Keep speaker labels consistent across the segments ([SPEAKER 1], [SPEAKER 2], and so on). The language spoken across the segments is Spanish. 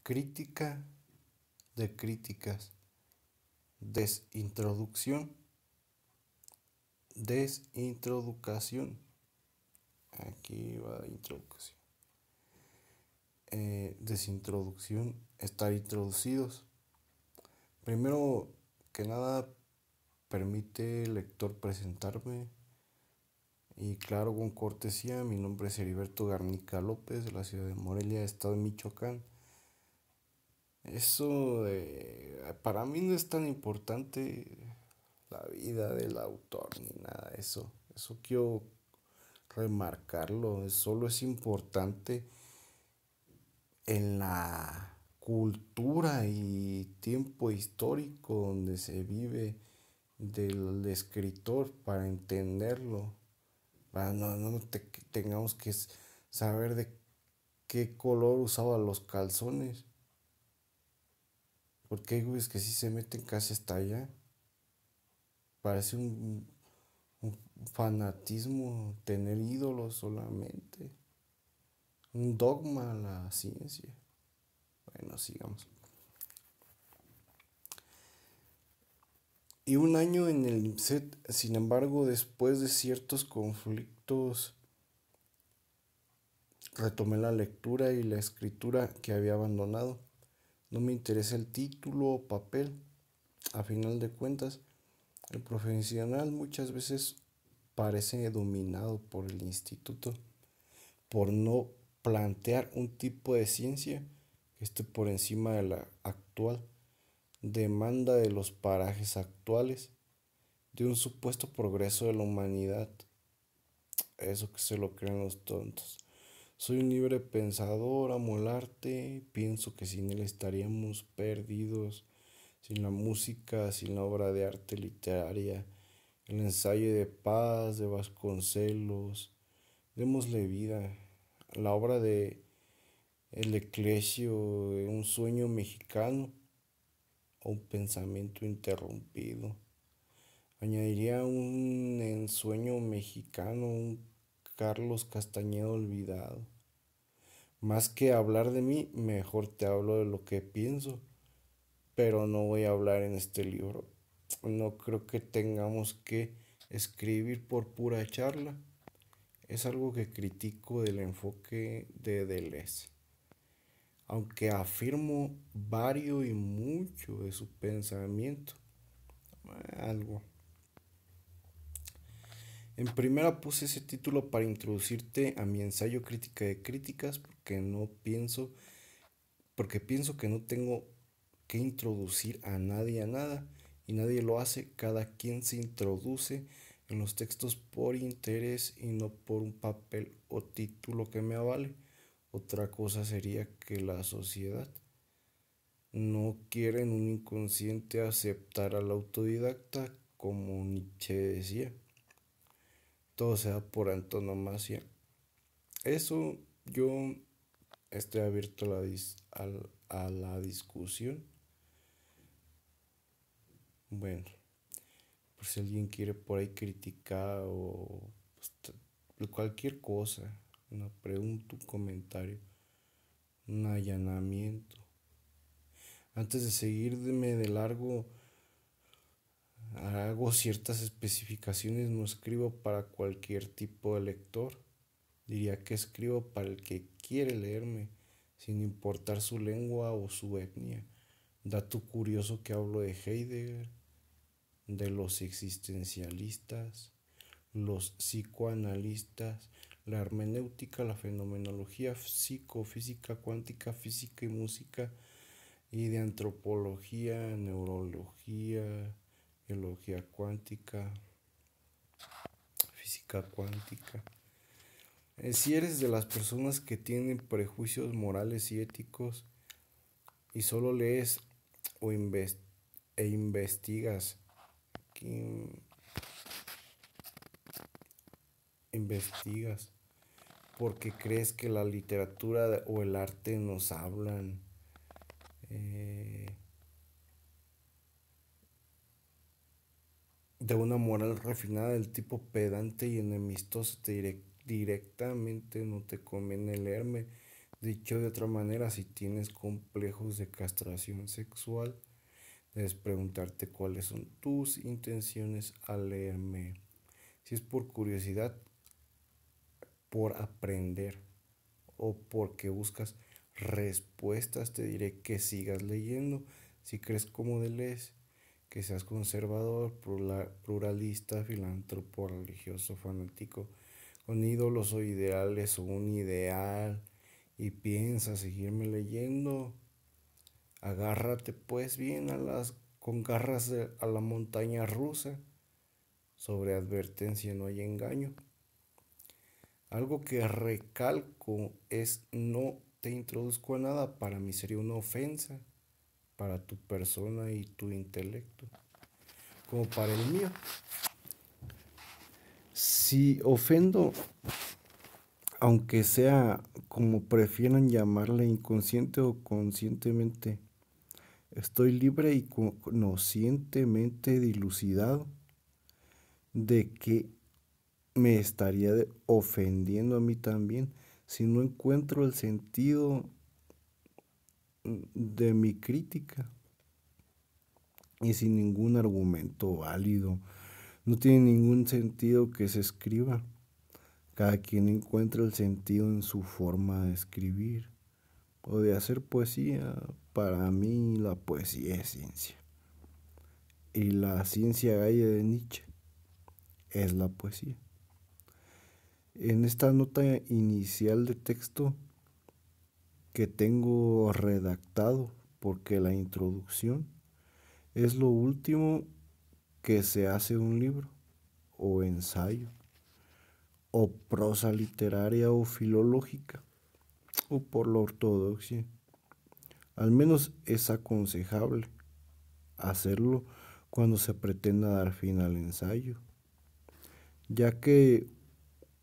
[SPEAKER 1] Crítica de críticas. Desintroducción. Desintroducción. Aquí va la introducción. Desintroducción. Estar introducidos. Primero que nada, permite lector presentarme. Y claro, con cortesía, mi nombre es Heriberto Garnica López, de la ciudad de Morelia, estado de Michoacán. Para mí no es tan importante la vida del autor ni nada de eso. Eso quiero remarcarlo. Solo es importante en la cultura y tiempo histórico donde se vive del escritor para entenderlo. Para tengamos que saber de qué color usaba los calzones. Porque hay güeyes que sí se meten casi hasta allá. Parece un fanatismo tener ídolos solamente. Un dogma a la ciencia. Bueno, sigamos. Y un año en el IMSET, sin embargo, después de ciertos conflictos, retomé la lectura y la escritura que había abandonado. No me interesa el título o papel. A final de cuentas, el profesional muchas veces parece dominado por el instituto, por no plantear un tipo de ciencia que esté por encima de la actual demanda de los parajes actuales, de un supuesto progreso de la humanidad. Eso que se lo creen los tontos. Soy un libre pensador, amo el arte, pienso que sin él estaríamos perdidos, sin la música, sin la obra de arte literaria, el ensayo de paz de Vasconcelos. Démosle vida. La obra de El Eclesio, un sueño mexicano o un pensamiento interrumpido. Añadiría un ensueño mexicano, un Carlos Castañeda olvidado. Más que hablar de mí, mejor te hablo de lo que pienso, pero no voy a hablar en este libro. No creo que tengamos que escribir por pura charla. Es algo que critico del enfoque de Deleuze, aunque afirmo vario y mucho de su pensamiento. Algo. En primera puse ese título para introducirte a mi ensayo Crítica de Críticas, porque pienso que no tengo que introducir a nadie a nada, y nadie lo hace. Cada quien se introduce en los textos por interés y no por un papel o título que me avale. Otra cosa sería que la sociedad no quiere en un inconsciente aceptar al autodidacta, como Nietzsche decía. Todo se da por antonomasia. Eso yo estoy abierto a la discusión. Bueno, por si alguien quiere por ahí criticar o cualquier cosa, una pregunta, un comentario, un allanamiento. Antes de seguirme de largo, hago ciertas especificaciones. No escribo para cualquier tipo de lector. Diría que escribo para el que quiere leerme, sin importar su lengua o su etnia. Dato curioso que hablo de Heidegger, de los existencialistas, los psicoanalistas, la hermenéutica, la fenomenología, psicofísica cuántica, física y música, y de antropología, neurología, biología cuántica, física cuántica. Si eres de las personas que tienen prejuicios morales y éticos y solo lees o investigas, investigas porque crees que la literatura o el arte nos hablan eh, de una moral refinada del tipo pedante y enemistoso, directamente no te conviene leerme. Dicho de otra manera, si tienes complejos de castración sexual, debes preguntarte cuáles son tus intenciones al leerme. Si es por curiosidad, por aprender o porque buscas respuestas, te diré que sigas leyendo. Si crees como lees, que seas conservador, pluralista, filántropo, religioso, fanático, con ídolos o ideales o un ideal y piensas seguirme leyendo, agárrate pues bien con garras a la montaña rusa. Sobre advertencia no hay engaño. Algo que recalco es no te introduzco a nada, para mí sería una ofensa para tu persona y tu intelecto, como para el mío. Si ofendo, aunque sea como prefieran llamarle, inconsciente o conscientemente, estoy libre y conscientemente dilucidado de que me estaría ofendiendo a mí también si no encuentro el sentido de mi crítica y sin ningún argumento válido. No tiene ningún sentido que se escriba. Cada quien encuentra el sentido en su forma de escribir o de hacer poesía. Para mí la poesía es ciencia. Y la ciencia gaya de Nietzsche es la poesía. En esta nota inicial de texto que tengo redactado, porque la introducción es lo último que se hace un libro o ensayo o prosa literaria o filológica o por la ortodoxia. Al menos es aconsejable hacerlo cuando se pretenda dar fin al ensayo, ya que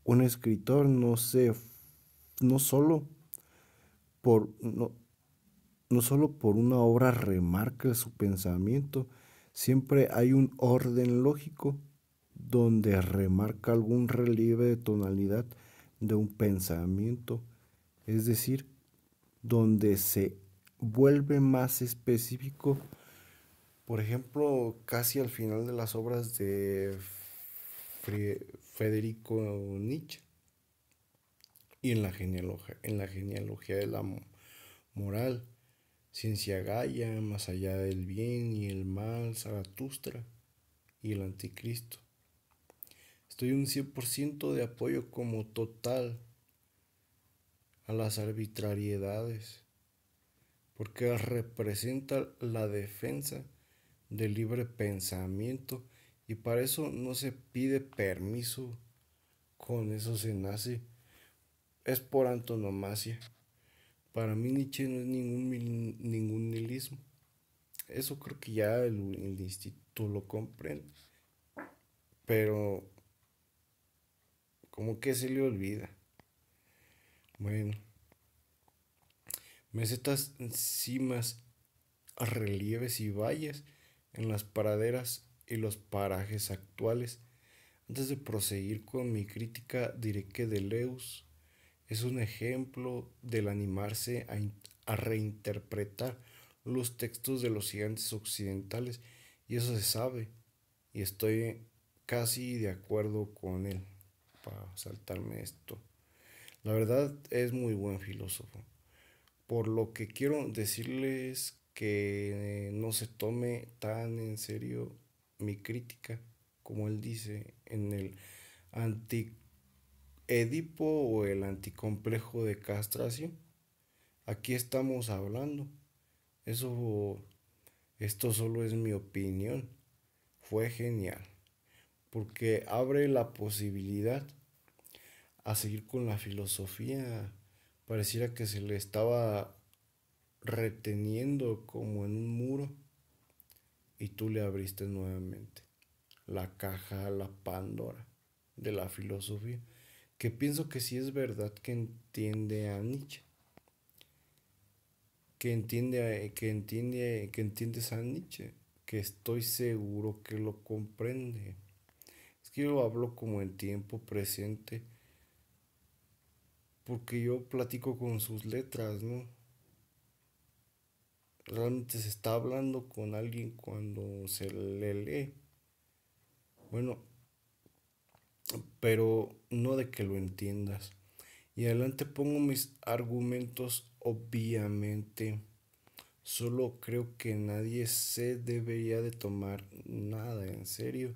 [SPEAKER 1] un escritor no solo por no, no solo por una obra remarca su pensamiento, siempre hay un orden lógico donde remarca algún relieve de tonalidad de un pensamiento, es decir, donde se vuelve más específico. Por ejemplo, casi al final de las obras de Federico Nietzsche y en la genealogía de la moral, Ciencia Gaia, Más allá del bien y el mal, Zaratustra y el Anticristo. Estoy un 100% de apoyo como total a las arbitrariedades, porque representa la defensa del libre pensamiento y para eso no se pide permiso, con eso se nace, es por antonomasia. Para mí Nietzsche no es ningún nihilismo, eso creo que ya el instituto lo comprende, pero como que se le olvida. Bueno, mesetas, cimas, relieves y valles en las praderas y los parajes actuales. Antes de proseguir con mi crítica, diré que Deleuze es un ejemplo del animarse a reinterpretar los textos de los gigantes occidentales, y eso se sabe, y estoy casi de acuerdo con él para saltarme esto. La verdad es muy buen filósofo. Por lo que quiero decirles que no se tome tan en serio mi crítica, como él dice, en el anti-Edipo o el anticomplejo de castración. Aquí estamos hablando. Eso, esto solo es mi opinión. Fue genial, porque abre la posibilidad a seguir con la filosofía. Pareciera que se le estaba reteniendo como en un muro y tú le abriste nuevamente la caja a la Pandora de la filosofía, que pienso que sí es verdad que entiende a Nietzsche, que entiendes a Nietzsche, que estoy seguro que lo comprende. Es que yo hablo como en tiempo presente porque yo platico con sus letras, ¿no? Realmente se está hablando con alguien cuando se le lee. Bueno, pero no de que lo entiendas. Y adelante pongo mis argumentos, obviamente. Solo creo que nadie se debería de tomar nada en serio.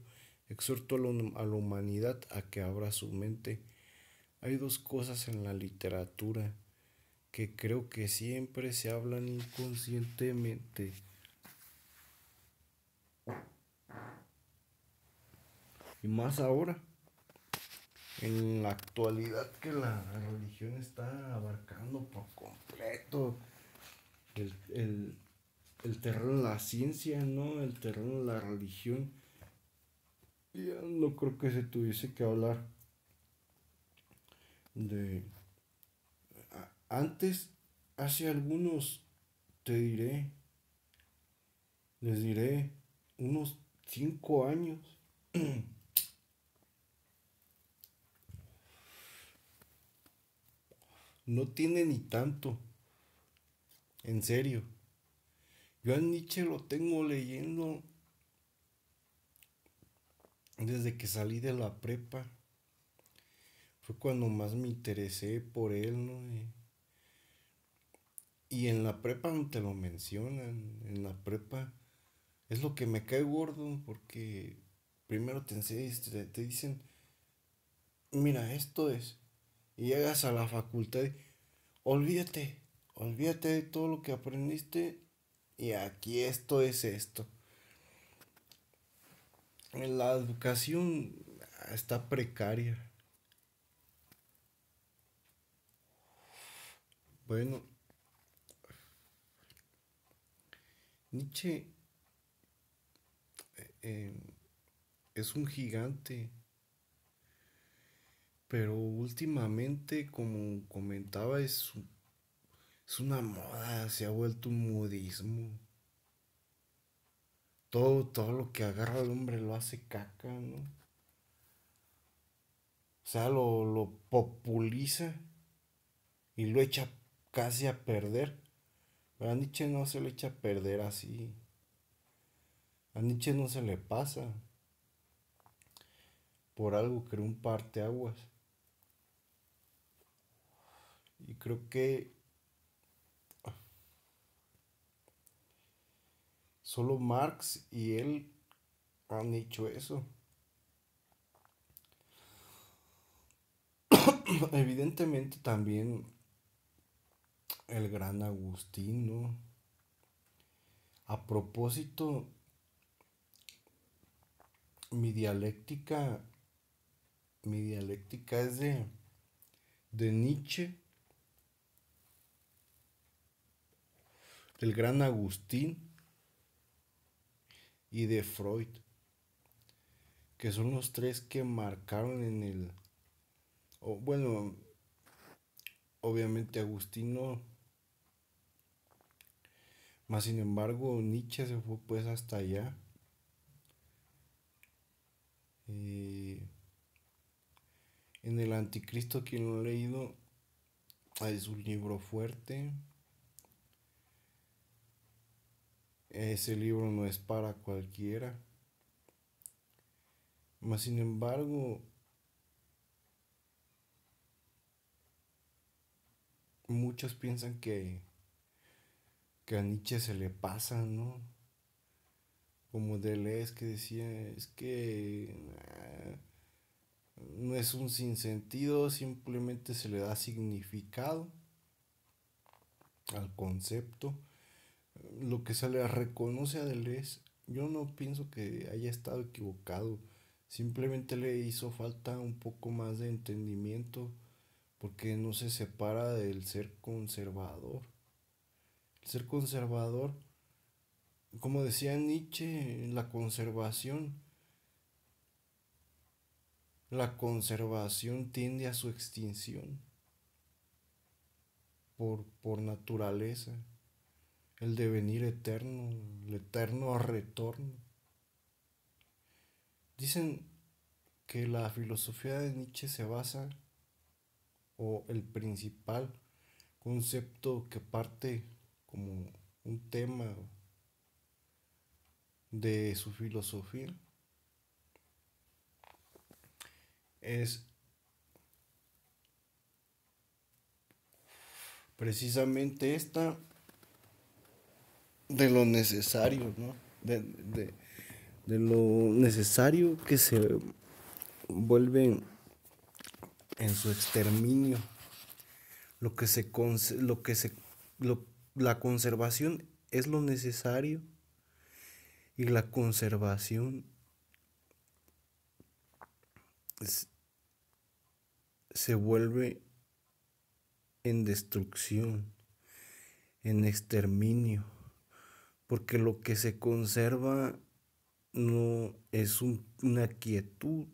[SPEAKER 1] Exhorto a la humanidad a que abra su mente. Hay dos cosas en la literatura que creo que siempre se hablan inconscientemente. Y más ahora, en la actualidad que la religión está abarcando por completo el, el, el terreno en la ciencia, ¿no? El terreno en la religión. Ya no creo que se tuviese que hablar de... Antes, hace algunos, te diré, les diré, unos 5 años, no tiene ni tanto, en serio. Yo a Nietzsche lo tengo leyendo desde que salí de la prepa. Fue cuando más me interesé por él, ¿no? Y en la prepa no te lo mencionan. En la prepa es lo que me cae gordo porque primero te dicen, mira, esto es. Y llegas a la facultad y olvídate, olvídate de todo lo que aprendiste y aquí esto es esto. La educación está precaria. Bueno, Nietzsche eh, es un gigante, pero últimamente, como comentaba, es una moda, se ha vuelto un modismo. Todo lo que agarra el hombre lo hace caca, ¿no? O sea, lo populiza y lo echa casi a perder. Pero a Nietzsche no se le echa a perder así. A Nietzsche no se le pasa. Por algo creó un parteaguas. Y creo que solo Marx y él han hecho eso. Evidentemente también el gran Agustín, ¿no? A propósito, mi dialéctica, mi dialéctica es de Nietzsche, del gran Agustín y de Freud, que son los tres que marcaron en el... bueno, obviamente Agustín no, más sin embargo Nietzsche se fue pues hasta allá. Eh, en el Anticristo, quien lo ha leído, es un libro fuerte. Ese libro no es para cualquiera. Más sin embargo, muchos piensan que a Nietzsche se le pasa, ¿no? Como Deleuze que decía, es que no es un sinsentido, simplemente se le da significado al concepto. Lo que se le reconoce a Deleuze, yo no pienso que haya estado equivocado, simplemente le hizo falta un poco más de entendimiento porque no se separa del ser conservador. El ser conservador, como decía Nietzsche, la conservación tiende a su extinción por naturaleza, el devenir eterno, el eterno retorno. Dicen que la filosofía de Nietzsche se basa o el principal concepto que parte como un tema de su filosofía es precisamente esta de lo necesario, ¿no? De lo necesario que se vuelve en su exterminio. Lo que se, lo que se, la conservación es lo necesario y la conservación es, se vuelve en destrucción, en exterminio, porque lo que se conserva no es una quietud,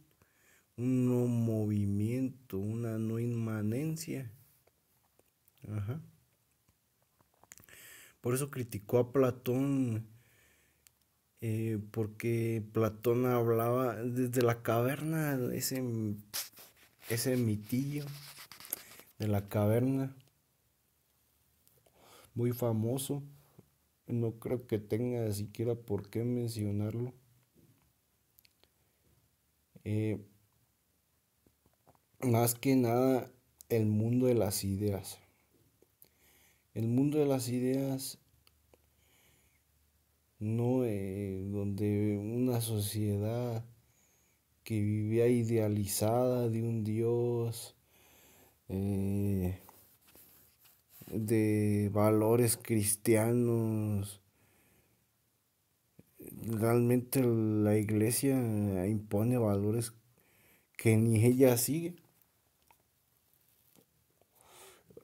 [SPEAKER 1] un no movimiento, una no inmanencia. Ajá. Por eso criticó a Platón, porque Platón hablaba desde la caverna, ese mitillo de la caverna, muy famoso. No creo que tenga siquiera por qué mencionarlo. Eh, Más que nada, el mundo de las ideas. El mundo de las ideas, no donde una sociedad que vivía idealizada de un Dios, eh, de valores cristianos. Realmente la iglesia impone valores que ni ella sigue.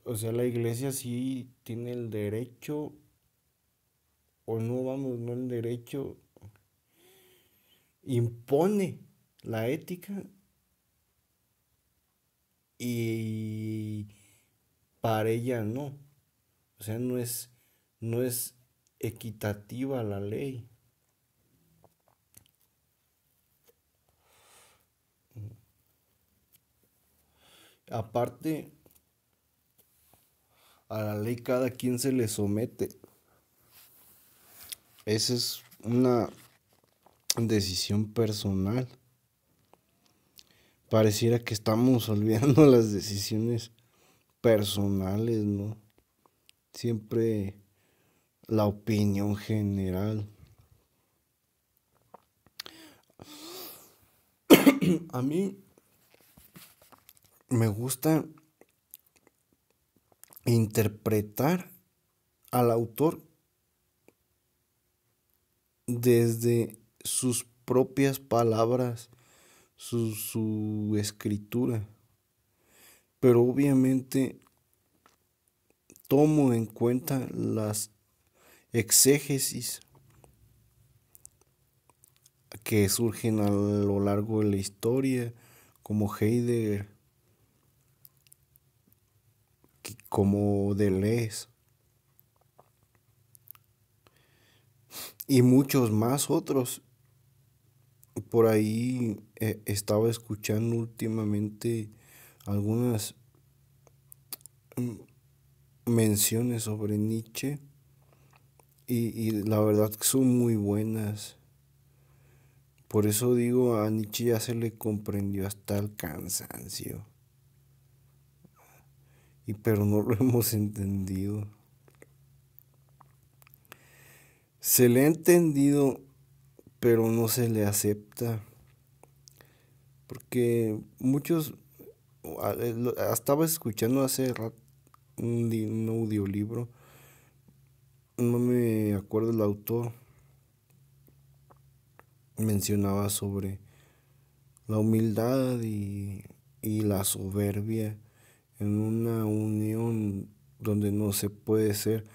[SPEAKER 1] O sea, la iglesia sí tiene el derecho, o no, vamos, no el derecho, impone la ética y para ella no. O sea, no es equitativa la ley. Aparte, a la ley cada quien se le somete. Esa es una decisión personal. Pareciera que estamos olvidando las decisiones personales, ¿no? Siempre la opinión general. A mí me gusta interpretar al autor desde sus propias palabras, su escritura. Pero obviamente tomo en cuenta las exégesis que surgen a lo largo de la historia, como Heidegger, como Deleuze y muchos más otros. Por ahí estaba escuchando últimamente algunas menciones sobre Nietzsche y la verdad que son muy buenas. Por eso digo, a Nietzsche ya se le comprendió hasta el cansancio. Pero no lo hemos entendido. Se le ha entendido, pero no se le acepta. Porque muchos, estaba escuchando hace rato un audiolibro, no me acuerdo el autor, mencionaba sobre la humildad y la soberbia en una unión donde no se puede ser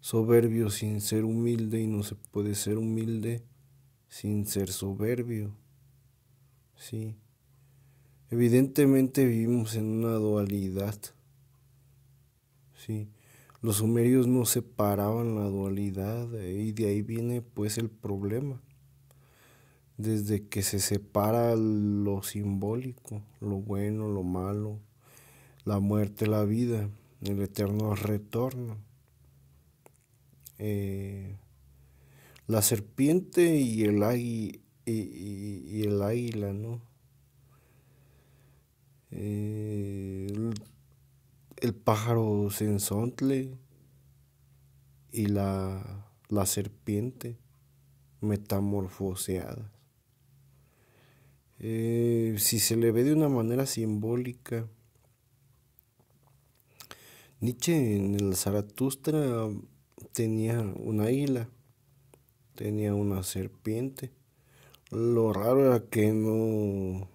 [SPEAKER 1] soberbio sin ser humilde y no se puede ser humilde sin ser soberbio. Sí. Evidentemente vivimos en una dualidad. Sí. Los sumerios no separaban la dualidad, y de ahí viene pues el problema. Desde que se separa lo simbólico, lo bueno, lo malo, la muerte, la vida, el eterno retorno. La serpiente y y el águila, ¿no? El, el pájaro sensontle y la serpiente metamorfoseadas. Si se le ve de una manera simbólica, Nietzsche en el Zaratustra tenía un águila, tenía una serpiente. Lo raro era que no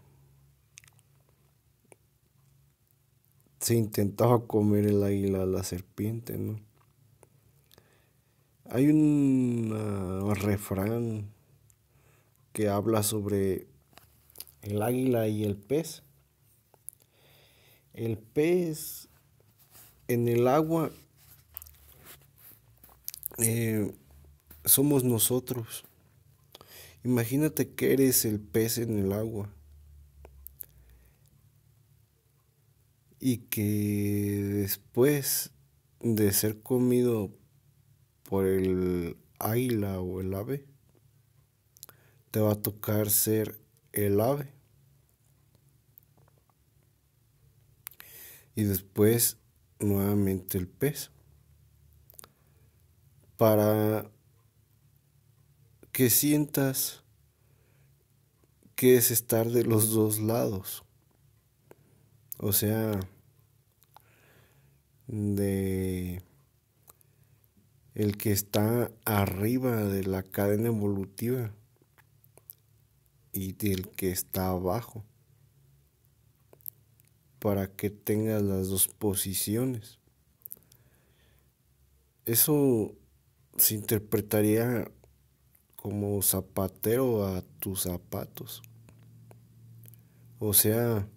[SPEAKER 1] se intentaba comer el águila a la serpiente, ¿no? Hay un refrán que habla sobre el águila y el pez. El pez en el agua eh, somos nosotros. Imagínate que eres el pez en el agua y que después de ser comido por el águila o el ave, te va a tocar ser el ave y después nuevamente el pez, para que sientas que es estar de los dos lados, o sea, de el que está arriba de la cadena evolutiva y del que está abajo, para que tengas las dos posiciones. Eso se interpretaría como zapatero a tus zapatos. O sea,